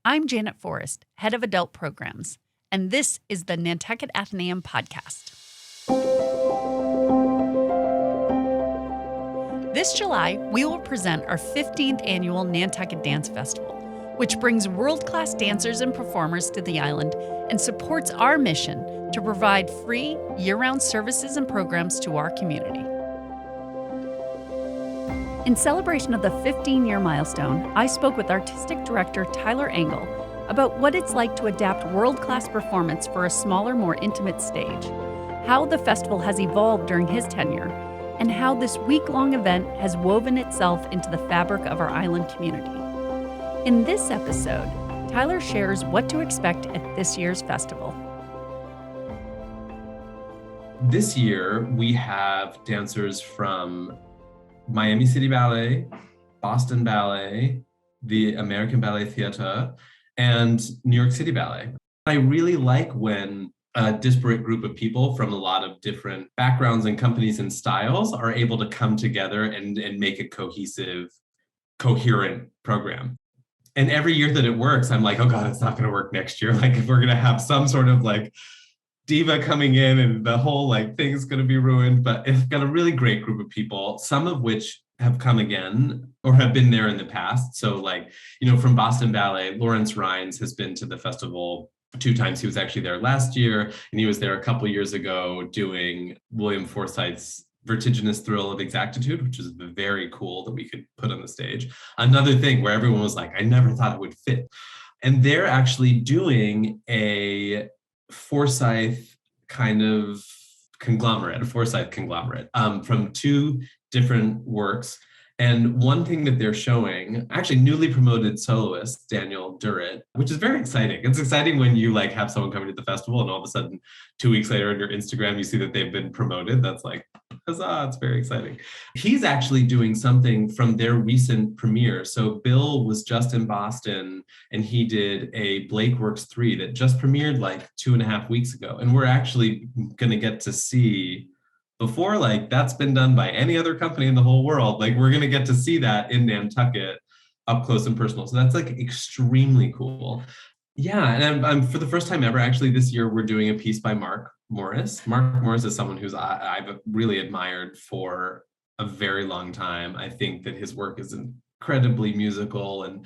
I'm Janet Forrest, head of adult programs, and this is the Nantucket Atheneum podcast. This July, we will present our 15th annual Nantucket Dance Festival, which brings world-class dancers and performers to the island and supports our mission to provide free, year-round services and programs to our community. In celebration of the 15-year milestone, I spoke with Artistic Director Tyler Engel about what it's like to adapt world-class performance for a smaller, more intimate stage, how the festival has evolved during his tenure, and how this week-long event has woven itself into the fabric of our island community. In this episode, Tyler shares what to expect at this year's festival. This year, we have dancers from Miami City Ballet, Boston Ballet, the American Ballet Theatre, and New York City Ballet. I really like when a disparate group of people from a lot of different backgrounds and companies and styles are able to come together and make a cohesive, coherent program. And every year that it works, I'm like, oh God, it's not going to work next year. Like if we're going to have some sort of like diva coming in and the whole like thing's going to be ruined. But it's got a really great group of people, some of which have come again or have been there in the past. So like, from Boston Ballet, Lawrence Rhines has been to the festival 2 times. He was actually there last year, and he was there a couple years ago doing William Forsythe's Vertiginous Thrill of Exactitude, which is very cool that we could put on the stage. Another thing where everyone was like, I never thought it would fit. And they're actually doing a Forsythe kind of conglomerate, from 2 different works. And one thing that they're showing, actually newly promoted soloist, Daniel Durrett, which is very exciting. It's exciting when you like have someone coming to the festival and all of a sudden 2 weeks later on your Instagram, you see that they've been promoted. That's like, huzzah, it's very exciting. He's actually doing something from their recent premiere. So Bill was just in Boston and he did a Blake Works 3 that just premiered like 2.5 weeks ago. And we're actually going to get to see before like that's been done by any other company in the whole world. Like we're going to get to see that in Nantucket up close and personal. So that's like extremely cool. Yeah. And I'm for the first time ever, actually this year, we're doing a piece by Mark Morris. Mark Morris is someone who's I've really admired for a very long time. I think that his work is incredibly musical and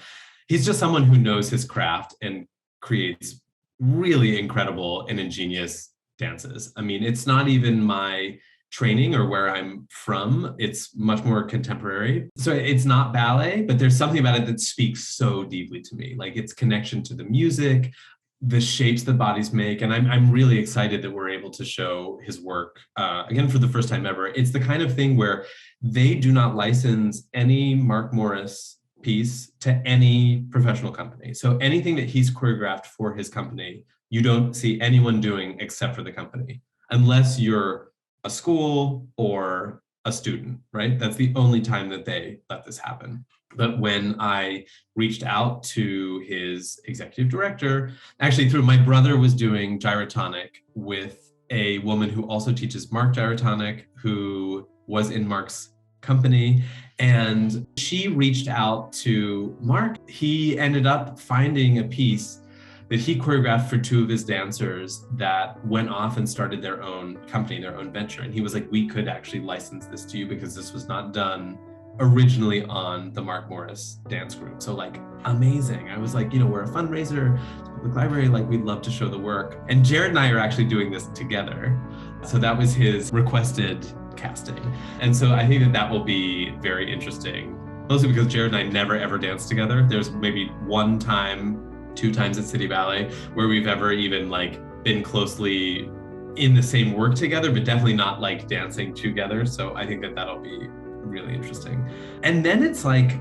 he's just someone who knows his craft and creates really incredible and ingenious dances. I mean, it's not even my training or where I'm from. It's much more contemporary. So it's not ballet, but there's something about it that speaks so deeply to me, like its connection to the music, the shapes that bodies make. And I'm really excited that we're able to show his work again for the first time ever. It's the kind of thing where they do not license any Mark Morris piece to any professional company. So anything that he's choreographed for his company, you don't see anyone doing except for the company, unless you're a school or a student, right? That's the only time that they let this happen. But when I reached out to his executive director, actually through my brother was doing gyrotonic with a woman who also teaches Mark gyrotonic, who was in Mark's company. And she reached out to Mark. He ended up finding a piece that he choreographed for 2 of his dancers that went off and started their own company, their own venture. And he was like, we could actually license this to you because this was not done originally on the Mark Morris dance group. So like, amazing. I was like, we're a fundraiser, public library, like we'd love to show the work. And Jared and I are actually doing this together. So that was his requested casting. And so I think that will be very interesting, mostly because Jared and I never ever danced together. There's maybe 1 time, 2 times at City Ballet where we've ever even like been closely in the same work together, but definitely not like dancing together. So I think that that'll be really interesting. And then it's like,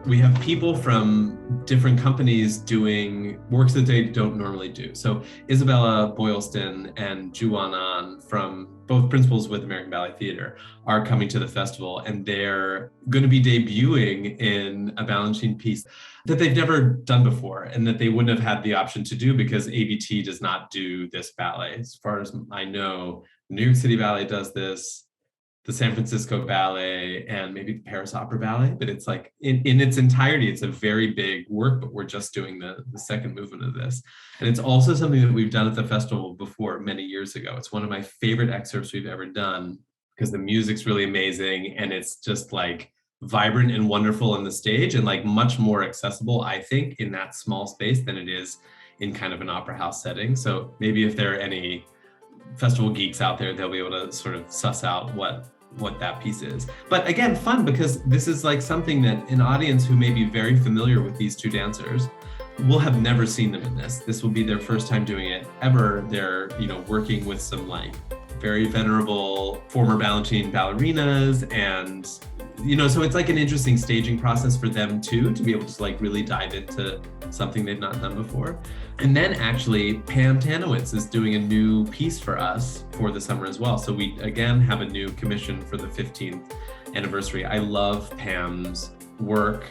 we have people from different companies doing works that they don't normally do. So Isabella Boylston and Juan An from both principals with American Ballet Theatre are coming to the festival, and they're going to be debuting in a balancing piece that they've never done before and that they wouldn't have had the option to do because ABT does not do this ballet. As far as I know, New York City Ballet does this. the San Francisco Ballet, and maybe the Paris Opera Ballet. But it's like in its entirety, it's a very big work, but we're just doing the second movement of this. And it's also something that we've done at the festival before many years ago. It's one of my favorite excerpts we've ever done because the music's really amazing and it's just like vibrant and wonderful on the stage, and like much more accessible, I think, in that small space than it is in kind of an opera house setting. So maybe if there are any festival geeks out there, they'll be able to sort of suss out what that piece is. But again, fun, because this is like something that an audience who may be very familiar with these two dancers will have never seen them in this. This will be their first time doing it ever. They're, working with some like very venerable former balletine ballerinas, and so it's like an interesting staging process for them too, to be able to like really dive into something they've not done before. And then actually Pam Tanowitz is doing a new piece for us for the summer as well. So we again have a new commission for the 15th anniversary. I love Pam's work,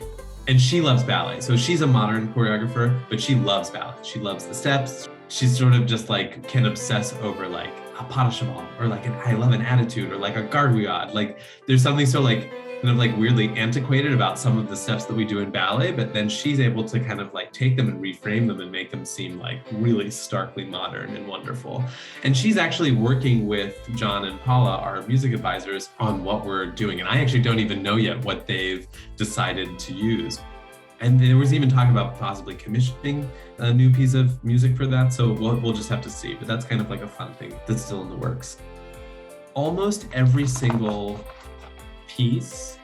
and she loves ballet. So she's a modern choreographer, but she loves ballet. She loves the steps. She's sort of just like can obsess over like a pas de cheval, or like I love an attitude, or like a gargouillade. Like there's something so like kind of like weirdly antiquated about some of the steps that we do in ballet, but then she's able to kind of like take them and reframe them and make them seem like really starkly modern and wonderful. And she's actually working with John and Paula, our music advisors, on what we're doing. And I actually don't even know yet what they've decided to use. And there was even talk about possibly commissioning a new piece of music for that. So we'll just have to see, but that's kind of like a fun thing that's still in the works. Almost every single piece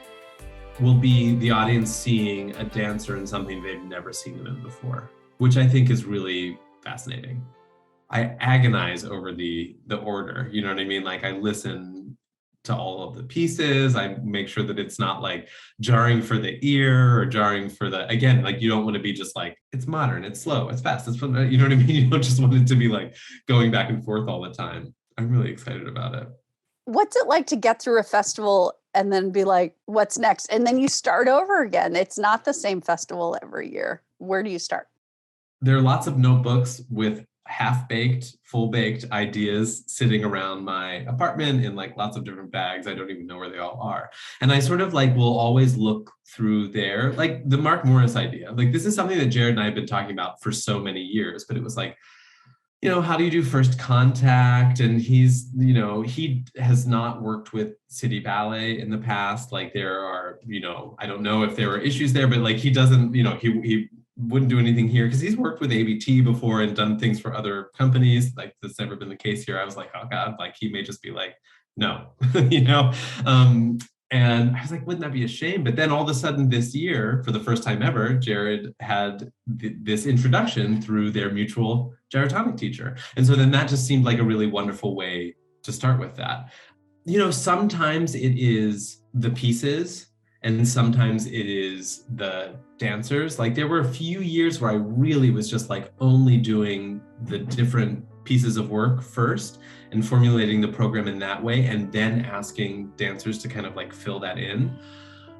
will be the audience seeing a dancer in something they've never seen them in before, which I think is really fascinating. I agonize over the order, you know what I mean? Like I listen to all of the pieces. I make sure that it's not like jarring for the ear or jarring for again, like you don't want to be just like, it's modern, it's slow, it's fast, it's fun, you know what I mean? You don't just want it to be like going back and forth all the time. I'm really excited about it. What's it like to get through a festival and then be like, what's next? And then you start over again. It's not the same festival every year. Where do you start? There are lots of notebooks with half-baked, full-baked ideas sitting around my apartment in like lots of different bags. I don't even know where they all are. And I sort of like will always look through there, like the Mark Morris idea. Like this is something that Jared and I have been talking about for so many years, but it was like, how do you do first contact? And he's, he has not worked with City Ballet in the past. Like there are, I don't know if there were issues there, but like he doesn't, he wouldn't do anything here because he's worked with ABT before and done things for other companies. Like that's never been the case here. I was like, oh God, like he may just be like, no, and I was like, wouldn't that be a shame? But then all of a sudden this year, for the first time ever, Jared had this introduction through their mutual gyrotonic teacher. And so then that just seemed like a really wonderful way to start with that. Sometimes it is the pieces and sometimes it is the dancers. Like there were a few years where I really was just like only doing the different pieces of work first and formulating the program in that way, and then asking dancers to kind of like fill that in.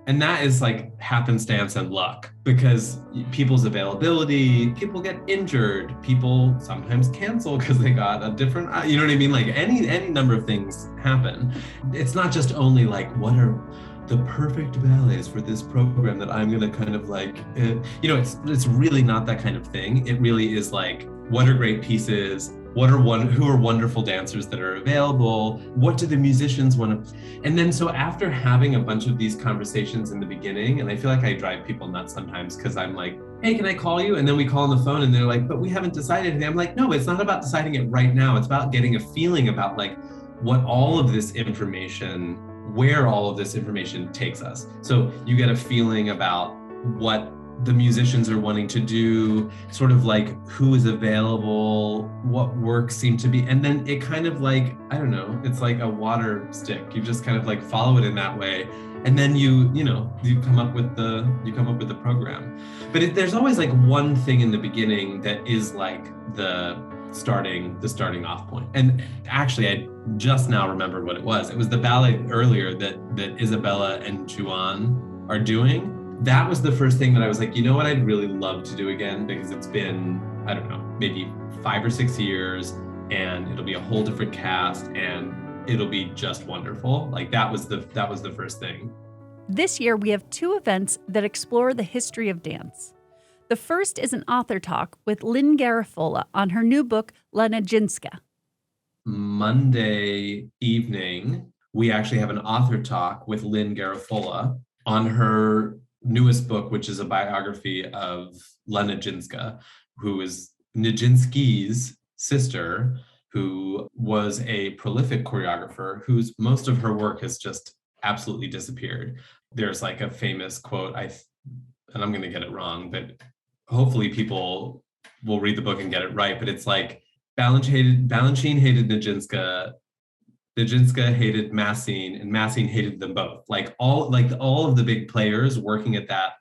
And that is like happenstance and luck, because people's availability, people get injured, people sometimes cancel because they got a different, you know what I mean? Like any number of things happen. It's not just only like, what are the perfect ballets for this program that I'm gonna kind of like, it's really not that kind of thing. It really is like, what are great pieces? Who are wonderful dancers that are available? What do the musicians want to? And then so after having a bunch of these conversations in the beginning, and I feel like I drive people nuts sometimes because I'm like, hey, can I call you? And then we call on the phone and they're like, but we haven't decided anything. I'm like, no, it's not about deciding it right now. It's about getting a feeling about like what all of this information, where all of this information takes us. So you get a feeling about what the musicians are wanting to do, sort of like who is available, what work seem to be, and then it kind of like, I don't know, it's like a water stick. You just kind of like follow it in that way, and then you come up with the program. But there's always like one thing in the beginning that is like the starting off point. And actually, I just now remembered what it was. It was the ballet earlier that Isabella and Juan are doing. That was the first thing that I was like, you know what, I'd really love to do again, because it's been, I don't know, maybe 5 or 6 years, and it'll be a whole different cast, and it'll be just wonderful. Like that was the first thing. This year, we have two events that explore the history of dance. The first is an author talk with Lynn Garifola on her new book, La Nijinská. Monday evening, we actually have an author talk with Lynn Garifola on her newest book, which is a biography of La Nijinská, who is Nijinsky's sister, who was a prolific choreographer whose most of her work has just absolutely disappeared. There's like a famous quote, and I'm going to get it wrong, but hopefully people will read the book and get it right. But it's like Balanchine hated Nijinská, Nijinská hated Massine, and Massine hated them both. Like all of the big players working at that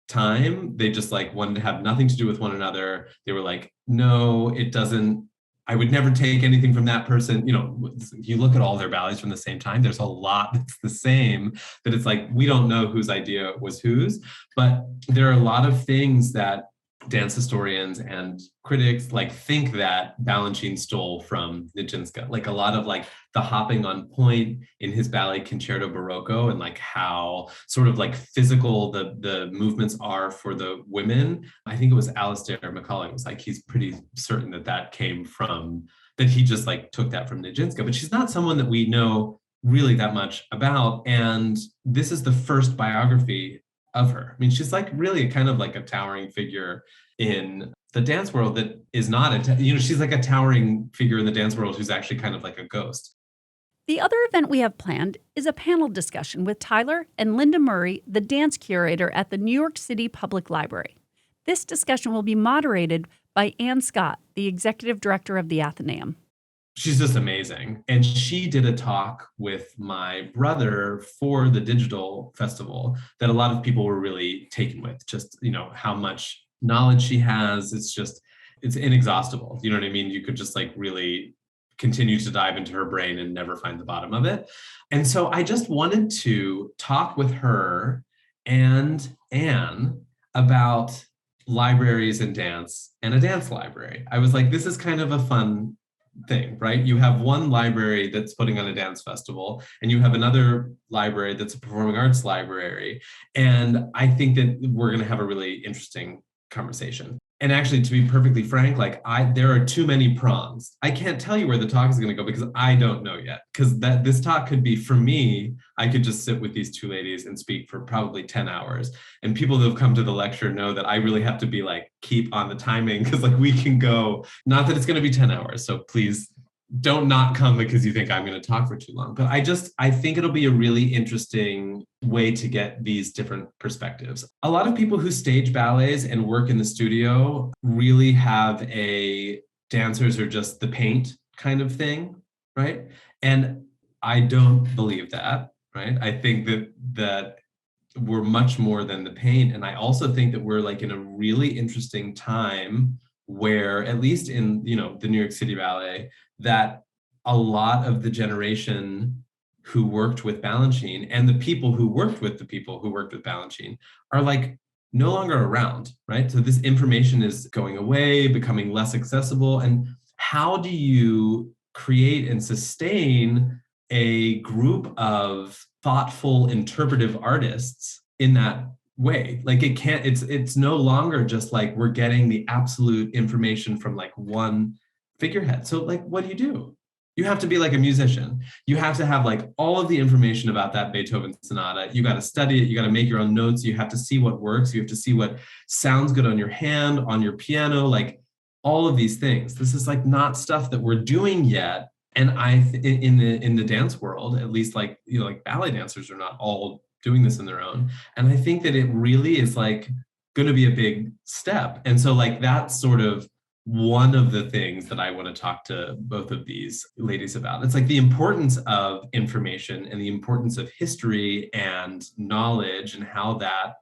time, they just like wanted to have nothing to do with one another. They were like, no, it doesn't. I would never take anything from that person. You know, you look at all their ballets from the same time, there's a lot that's the same, that it's like, we don't know whose idea was whose, but there are a lot of things that dance historians and critics like think that Balanchine stole from Nijinská. Like a lot of like the hopping on point in his ballet Concerto Barocco, and like how sort of like physical the movements are for the women. I think it was Alistair McCullough was like, he's pretty certain that came from, that he just like took that from Nijinská, but she's not someone that we know really that much about. And this is the first biography of her. I mean, she's like really kind of like a towering figure in the dance world that is not, she's like a towering figure in the dance world who's actually kind of like a ghost. The other event we have planned is a panel discussion with Tyler and Linda Murray, the dance curator at the New York City Public Library. This discussion will be moderated by Ann Scott, the executive director of the Atheneum. She's just amazing. And she did a talk with my brother for the digital festival that a lot of people were really taken with, just, how much knowledge she has. It's inexhaustible. You know what I mean? You could just like really continue to dive into her brain and never find the bottom of it. And so I just wanted to talk with her and Anne about libraries and dance and a dance library. I was like, this is kind of a fun thing, right? You have one library that's putting on a dance festival, and you have another library that's a performing arts library. And I think that we're going to have a really interesting conversation. And actually, to be perfectly frank, there are too many prongs. I can't tell you where the talk is going to go because I don't know yet. Because this talk could be, for me, I could just sit with these two ladies and speak for probably 10 hours. And people who have come to the lecture know that I really have to be like, keep on the timing, because like we can go, not that it's going to be 10 hours. So please don't not come because you think I'm going to talk for too long. But I think it'll be a really interesting way to get these different perspectives. A lot of people who stage ballets and work in the studio really have a dancers are just the paint kind of thing, right? And I don't believe that, right? I think that we're much more than the paint. And I also think that we're like in a really interesting time where, at least in, the New York City Ballet, that a lot of the generation who worked with Balanchine and the people who worked with Balanchine are like no longer around, right? So this information is going away, becoming less accessible. And how do you create and sustain a group of thoughtful, interpretive artists in that way? Like it's no longer just like we're getting the absolute information from like one figurehead. So like, what do? You have to be like a musician. You have to have like all of the information about that Beethoven sonata. You got to study it. You got to make your own notes. You have to see what works. You have to see what sounds good on your hand, on your piano, like all of these things. This is like not stuff that we're doing yet. And in the dance world, at least like, like ballet dancers are not all doing this in their own. And I think that it really is like going to be a big step. And so like that's sort of one of the things that I want to talk to both of these ladies about. It's like the importance of information and the importance of history and knowledge and how that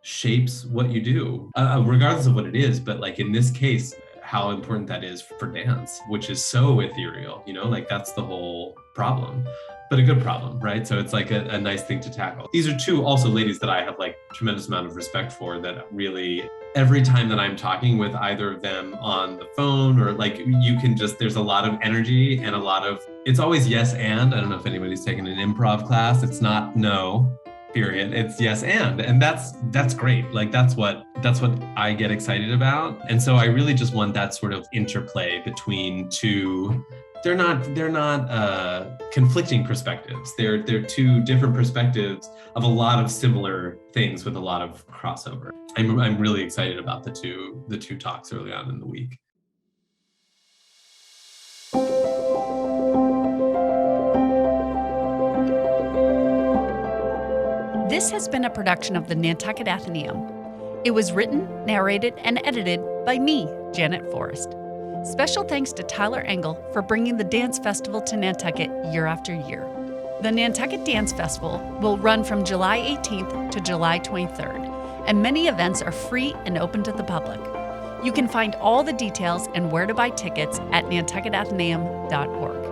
shapes what you do, regardless of what it is. But like in this case, how important that is for dance, which is so ethereal, like that's the whole problem. but a good problem, right? So it's like a nice thing to tackle. These are two also ladies that I have like tremendous amount of respect for, that really, every time that I'm talking with either of them on the phone or like, you can just, there's a lot of energy and a lot of, it's always yes and. I don't know if anybody's taken an improv class. It's not no, period. It's yes and that's great. Like that's what I get excited about. And so I really just want that sort of interplay between two. They're not conflicting perspectives. They're two different perspectives of a lot of similar things with a lot of crossover. I'm really excited about the two talks early on in the week. This has been a production of the Nantucket Atheneum. It was written, narrated, and edited by me, Janet Forrest. Special thanks to Tyler Engel for bringing the dance festival to Nantucket year after year. The Nantucket Dance Festival will run from July 18th to July 23rd, and many events are free and open to the public. You can find all the details and where to buy tickets at nantucketatheneum.org.